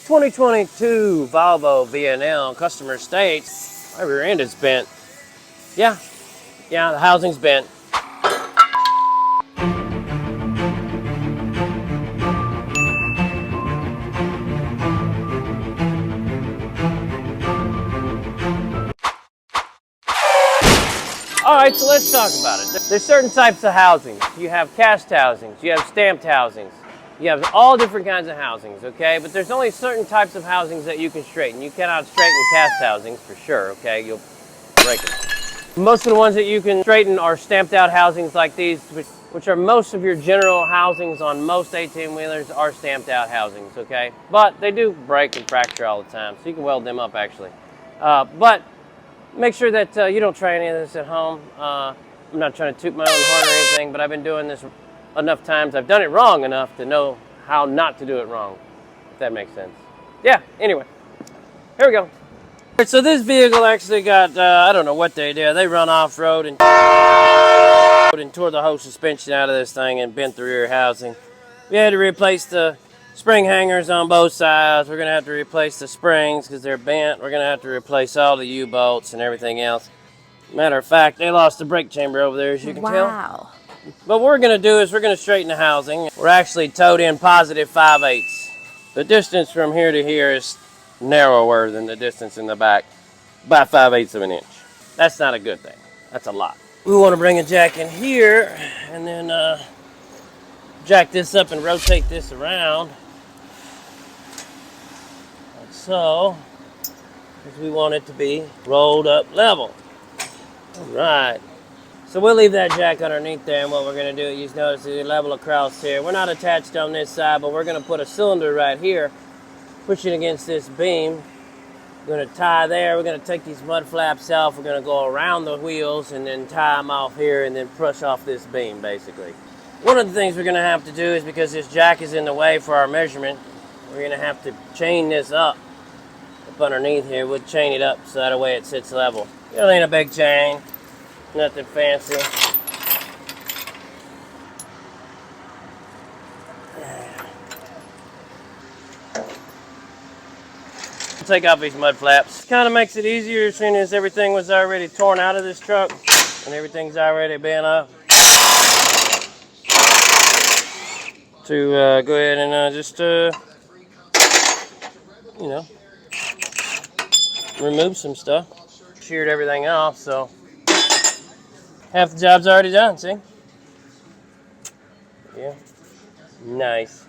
2022 Volvo VNL customer states, my rear end is bent. Yeah, the housing's bent. All right, so let's talk about it. There's certain types of housings. You have cast housings, you have stamped housings, you have all different kinds of housings, okay? But there's only certain types of housings that you can straighten. You cannot straighten cast housings for sure, okay? You'll break them. Most of the ones that you can straighten are stamped out housings like these, which are most of your general housings on most 18-wheelers are stamped out housings, okay? But they do break and fracture all the time, so you can weld them up actually. But make sure that you don't try any of this at home. I'm not trying to toot my own horn or anything, but I've been doing this enough times. I've done it wrong enough to know how not to do it wrong, if that makes sense. Yeah, anyway, here we go. All right, so this vehicle actually got, I don't know what they did. They run off-road and tore the whole suspension out of this thing and bent the rear housing. We had to replace the spring hangers on both sides. We're going to have to replace the springs because they're bent. We're going to have to replace all the U-bolts and everything else. Matter of fact, they lost the brake chamber over there, as you can tell. Wow. But what we're going to do is we're going to straighten the housing. We're actually towed in positive 5/8. The distance from here to here is narrower than the distance in the back by 5/8 of an inch. That's not a good thing. That's a lot. We want to bring a jack in here and then jack this up and rotate this around. Like so, because we want it to be rolled up level. All right. So we'll leave that jack underneath there, and what we're going to do, you notice the level across here. We're not attached on this side, but we're going to put a cylinder right here, push it against this beam. We're going to tie there. We're going to take these mud flaps off. We're going to go around the wheels and then tie them off here and then push off this beam, basically. One of the things we're going to have to do is, because this jack is in the way for our measurement, we're going to have to chain this up underneath here. We'll chain it up so that way it sits level. It ain't a big chain. Nothing fancy. Take off these mud flaps. Kind of makes it easier as soon as everything was already torn out of this truck and everything's already bent up. To go ahead and just, you know, remove some stuff. Sheared everything off, so half the job's already done, see? Yeah. Nice.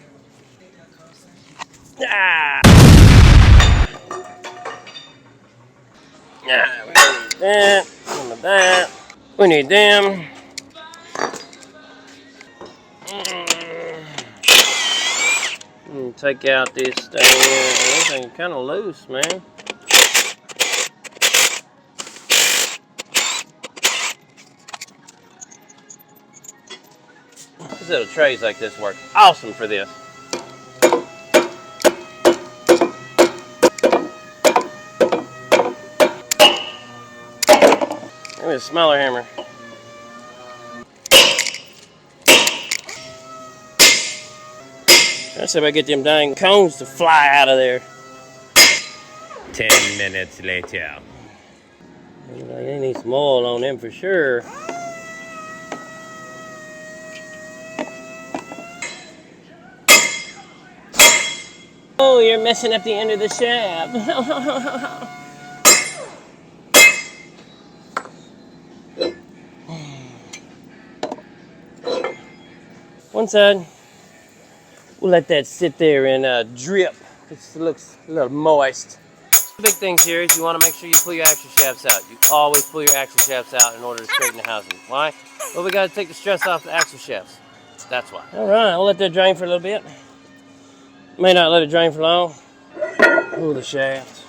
Ah! Yeah, we need that, some of that. We need them. Take out this thing here. This thing's kind of loose, man. These little trays like this work awesome for this. Give me a smaller hammer. Let's see if I get them dang cones to fly out of there. 10 minutes later. They need some oil on them for sure. Oh, you're messing up the end of the shaft. One side. We'll let that sit there and drip. It looks a little moist. The big things here is you want to make sure you pull your axle shafts out. You always pull your axle shafts out in order to straighten the housing. Why? Well, we got to take the stress off the axle shafts. That's why. All right, we'll let that drain for a little bit. May not let it drain for long. Pull the shaft.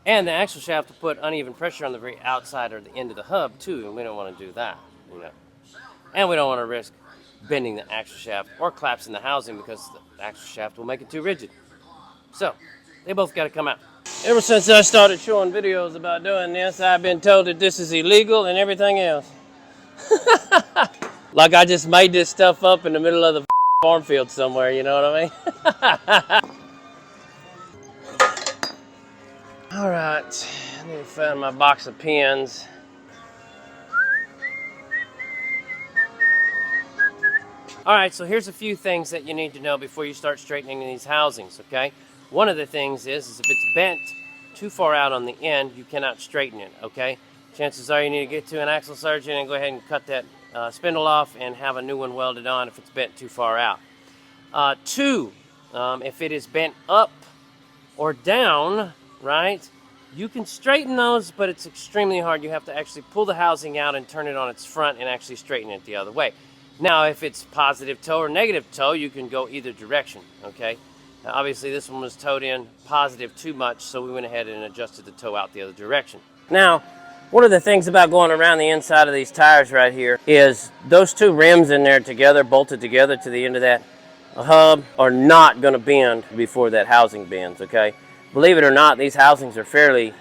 And the axle shaft will put uneven pressure on the very outside or the end of the hub too, and we don't want to do that, you know. And we don't want to risk bending the axle shaft or collapsing the housing because the axle shaft will make it too rigid. So, they both got to come out. Ever since I started showing videos about doing this, I've been told that this is illegal and everything else. Like I just made this stuff up in the middle of the farm field somewhere, you know what I mean? All right, I need to find my box of pins. All right, so here's a few things that you need to know before you start straightening these housings, okay? One of the things is if it's bent too far out on the end, you cannot straighten it, okay? Chances are you need to get to an axle surgeon and go ahead and cut that spindle off and have a new one welded on if it's bent too far out. Two, if it is bent up or down, right, you can straighten those, but it's extremely hard. You have to actually pull the housing out and turn it on its front and actually straighten it the other way. Now, if it's positive toe or negative toe, you can go either direction, okay? Now, obviously, this one was towed in positive too much, so we went ahead and adjusted the toe out the other direction. Now, one of the things about going around the inside of these tires right here is those two rims in there together, bolted together to the end of that hub, are not going to bend before that housing bends, okay? Believe it or not, these housings are fairly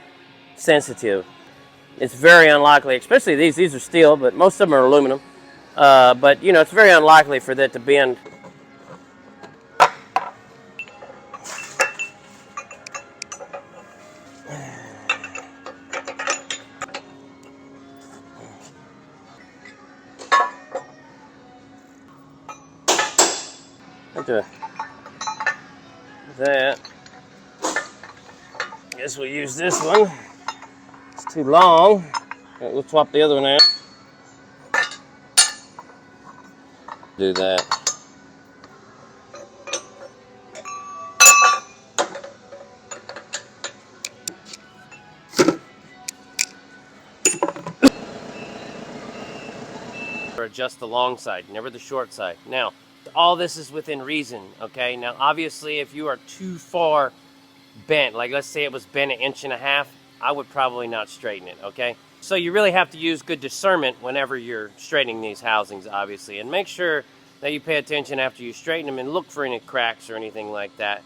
sensitive. It's very unlikely, especially these are steel, but most of them are aluminum. But, you know, it's very unlikely for that to bend. That. Guess we'll use this one. It's too long. We'll swap the other one out. Do that. Or adjust the long side, never the short side. Now, all this is within reason, okay? Now, obviously, if you are too far bent, like let's say it was bent 1.5 inches, I would probably not straighten it, okay? So you really have to use good discernment whenever you're straightening these housings, obviously, and make sure that you pay attention after you straighten them and look for any cracks or anything like that,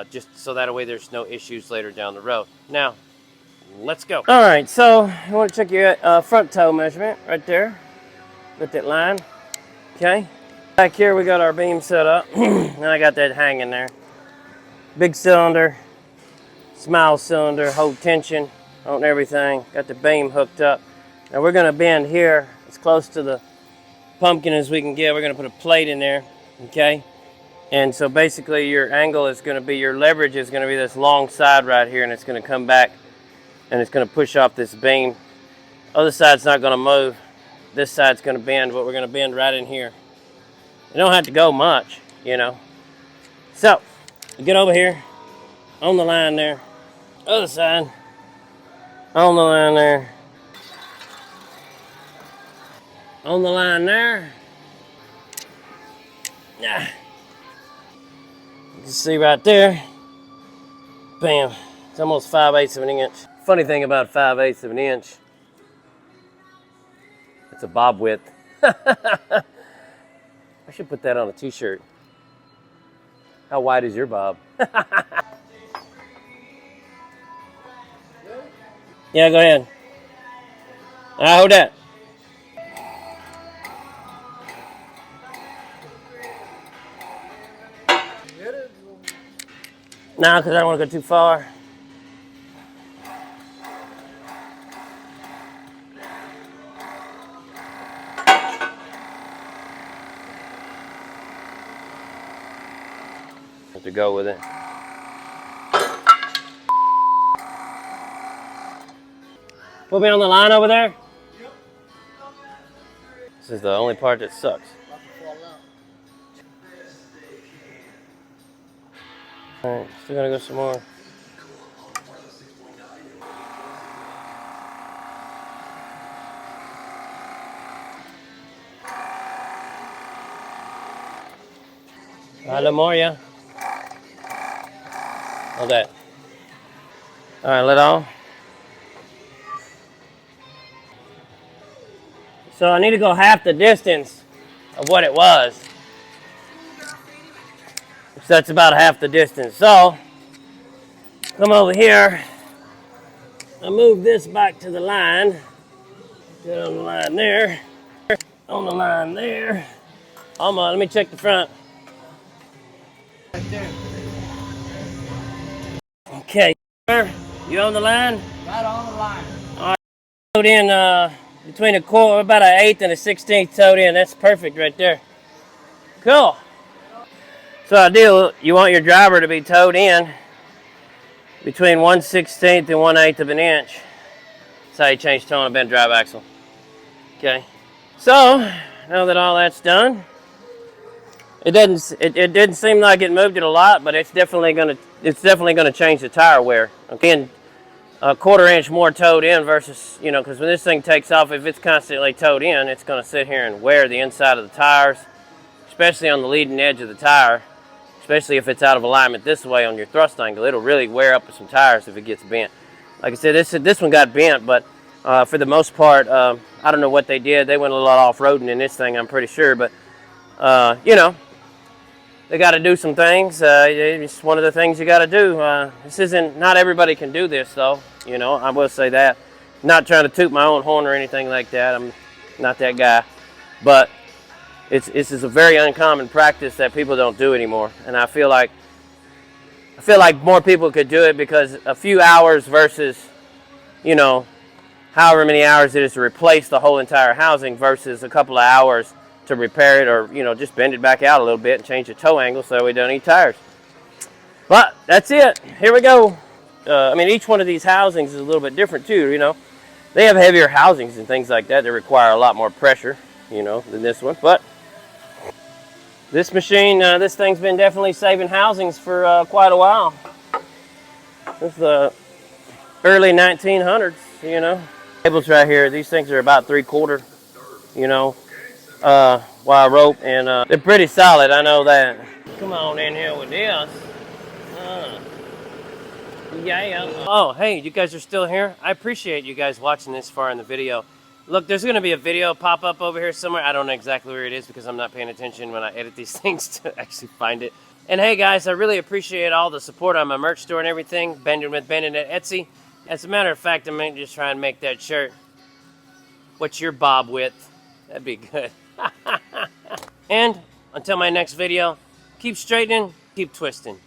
just so that way there's no issues later down the road. Now, let's go. All right, so I want to check your front toe measurement right there. With that line, okay? Back here we got our beam set up, and I got that hanging there. Big cylinder, smile cylinder, hold tension on everything. Got the beam hooked up. Now we're gonna bend here as close to the pumpkin as we can get. We're gonna put a plate in there, okay? And so basically your angle is gonna be, your leverage is gonna be this long side right here, and it's gonna come back and it's gonna push off this beam. Other side's not gonna move. This side's gonna bend, but we're gonna bend right in here. You don't have to go much, you know. So, get over here, on the line there, other side, on the line there, on the line there. Yeah. You can see right there, bam, it's almost 5/8 of an inch. Funny thing about 5/8 of an inch, it's a bob width. I should put that on a t-shirt. How wide is your bob? Yeah, go ahead. Hold that. No, because I don't want to go too far. Have to go with it. Put me on the line over there. Yep. This is the only part that sucks. All right, still gotta go some more. A little more, yeah. Hold that. All right, let on. So I need to go half the distance of what it was. So that's about half the distance. So, come over here. I move this back to the line. Get on the line there. On the line there. Let me check the front. Okay, sir, you on the line? Right on the line. Towed in between a quarter, about an 1/8 and a 16th towed in. That's perfect right there. Cool. So ideal, you want your driver to be towed in between 1/16 and 1/8 of an inch. That's how you change toe on a bent drive axle. Okay. So now that all that's done, it didn't seem like it moved it a lot, but it's definitely gonna change the tire wear. Okay, and a 1/4 inch more towed in versus, you know, because when this thing takes off, if it's constantly towed in, it's gonna sit here and wear the inside of the tires, especially on the leading edge of the tire. Especially if it's out of alignment this way on your thrust angle, it'll really wear up some tires if it gets bent. Like I said, this one got bent, but for the most part, I don't know what they did. They went a little off-roading in this thing, I'm pretty sure, but you know, they got to do some things. It's one of the things you got to do. Not everybody can do this, though. You know, I will say that. Not trying to toot my own horn or anything like that. I'm not that guy, but this is a very uncommon practice that people don't do anymore, and I feel like more people could do it because a few hours versus, you know, however many hours it is to replace the whole entire housing versus a couple of hours to repair it, or, you know, just bend it back out a little bit and change the toe angle so we don't need tires. But that's it. Here we go. I mean, each one of these housings is a little bit different too. You know, they have heavier housings and things like that that require a lot more pressure, you know, than this one, but. This machine, this thing's been definitely saving housings for quite a while. This is the early 1900s, you know. Cables right here, these things are about 3/4, you know, wire rope, and they're pretty solid, I know that. Come on in here with this. Yeah. Oh, hey, you guys are still here? I appreciate you guys watching this far in the video. Look, there's going to be a video pop up over here somewhere. I don't know exactly where it is because I'm not paying attention when I edit these things to actually find it. And hey guys, I really appreciate all the support on my merch store and everything. Bending with Bending at Etsy. As a matter of fact, I might just try and make that shirt. What's your bob width? That'd be good. And until my next video, keep straightening, keep twisting.